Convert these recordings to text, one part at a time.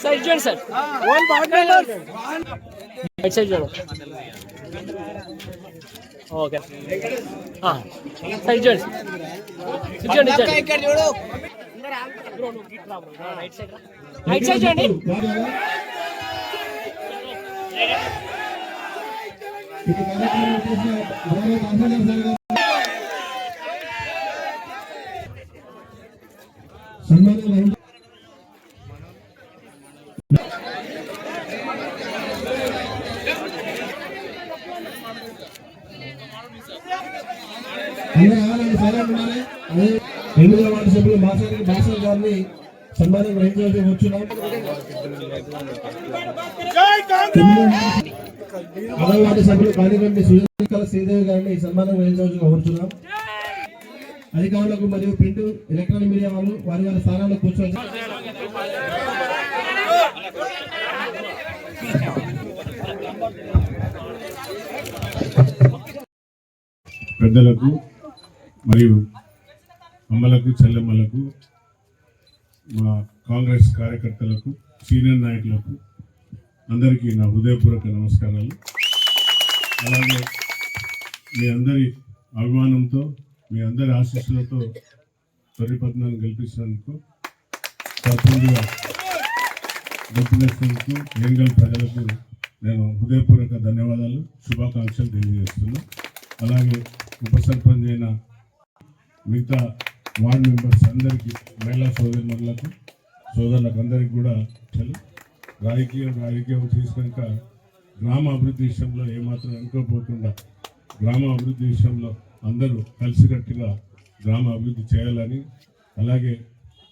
Side చూడండి sir, right side చూడండి. Okay side చూడండి, చూడండి చూడు, రైట్ సైడ్ చూడండి. ఎన్నికల వార్డు సభ్యులు భాషా గారిని సన్మానం గ్రహించవలసి వచ్చున్నాం. 6వ వార్డు సభ్యులు కానిగంటి సుజాత శ్రీదేవి గారిని సన్మానం గ్రహించవలసి కోరుచున్నాం. అధికారులకు మరియు ప్రింట్ ఎలక్ట్రానిక్ మీడియా వాళ్ళు వారి వారి స్థానాల్లో కూర్చోవచ్చు. పెద్దలకు మరియు అమ్మలకు, చెల్లెమ్మలకు, మా కాంగ్రెస్ కార్యకర్తలకు, సీనియర్ నాయకులకు అందరికీ నా హృదయపూర్వక నమస్కారాలు. అలాగే మీ అందరి అభిమానంతో, మీ అందరి ఆశీస్సులతో తొలిపట్నాన్ని గెలిపించినందుకు, సర్పంచ్గా గెలిపినందుకు ఏంగల్ ప్రజలకు నేను హృదయపూర్వక ధన్యవాదాలు, శుభాకాంక్షలు తెలియజేస్తున్నాను. అలాగే ఉప సర్పంచ్ అయిన మిగతా వార్డు మెంబర్స్ అందరికీ, మహిళా సోదరులకు అందరికీ కూడా రాజకీయం చేసుకనుక గ్రామ అభివృద్ధి విషయంలో ఏమాత్రం అనుకోపోకుండా గ్రామ అభివృద్ధి విషయంలో అందరూ కలిసికట్టుగా గ్రామ అభివృద్ధి చేయాలని, అలాగే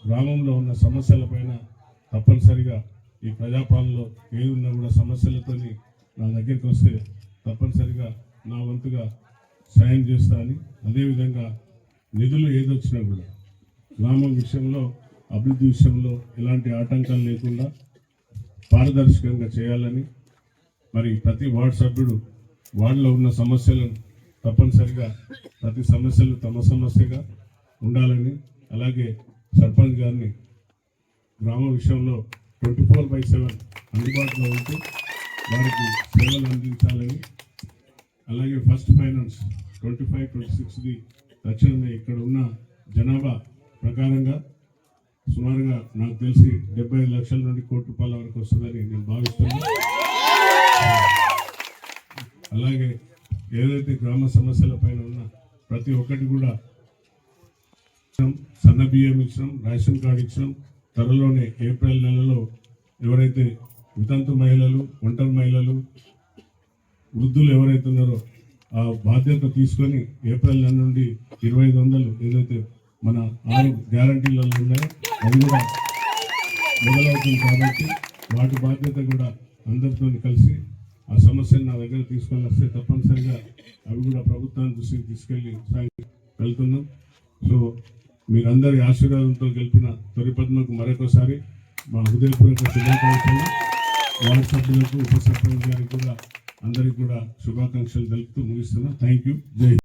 గ్రామంలో ఉన్న సమస్యలపైన తప్పనిసరిగా ఈ ప్రజాపాలనలో ఏది ఉన్నా కూడా సమస్యలతోని నా దగ్గరికి వస్తే తప్పనిసరిగా నా వంతుగా సాయం చేస్తా అని, అదేవిధంగా నిధులు ఏదొచ్చినా కూడా గ్రామం విషయంలో, అభివృద్ధి విషయంలో ఎలాంటి ఆటంకాలు లేకుండా పారదర్శకంగా చేయాలని, మరి ప్రతి వార్డు సభ్యుడు వార్డులో ఉన్న సమస్యలను తప్పనిసరిగా ప్రతి సమస్యలు తమ సమస్యగా ఉండాలని, అలాగే సర్పంచ్ గారిని గ్రామ విషయంలో 24/7 అందుబాటులో ఉంటూ వారికి సేవలు అందించాలని, అలాగే ఫస్ట్ ఫైనాన్స్ 25-26ది తక్షణమే ఇక్కడ ఉన్న జనాభా ప్రకారంగా సుమారుగా నాకు తెలిసి 75 లక్షల నుండి ₹1 కోటి వరకు వస్తుందని నేను భావిస్తున్నాను. అలాగే ఏదైతే గ్రామ సమస్యల పైన ఉన్న ప్రతి ఒక్కటి కూడా సన్న బియ్యం ఇచ్చినాం, రేషన్ కార్డు ఇచ్చినాం. త్వరలోనే ఏప్రిల్ నెలలో ఎవరైతే వితంతు మహిళలు, ఒంటరి మహిళలు, వృద్ధులు ఎవరైతే ఉన్నారో ఆ బాధ్యత తీసుకొని ఏప్రిల్ నెల నుండి 2500 ఏదైతే మన 6 గ్యారంటీలలో ఉన్నాయో అది కూడా మొదలవుతుంది. కాబట్టి వాటి బాధ్యత కూడా అందరితో కలిసి ఆ సమస్యను నా దగ్గర తీసుకొని వస్తే తప్పనిసరిగా అవి కూడా ప్రభుత్వాన్ని దృష్టికి తీసుకెళ్ళి వెళ్తున్నాం. సో మీరందరి ఆశీర్వాదంతో గెలిపిన తొలిపద్మకు మరొకసారి మా హృదయపూర్వక శుభాకాంక్షలు. వార్డు సభ్యులకు, ఉప సర్పంచ్ గారికి కూడా అందరికీ కూడా శుభాకాంక్షలు తెలుపుతూ ముగిస్తున్నా. Thank you. జై హింద్.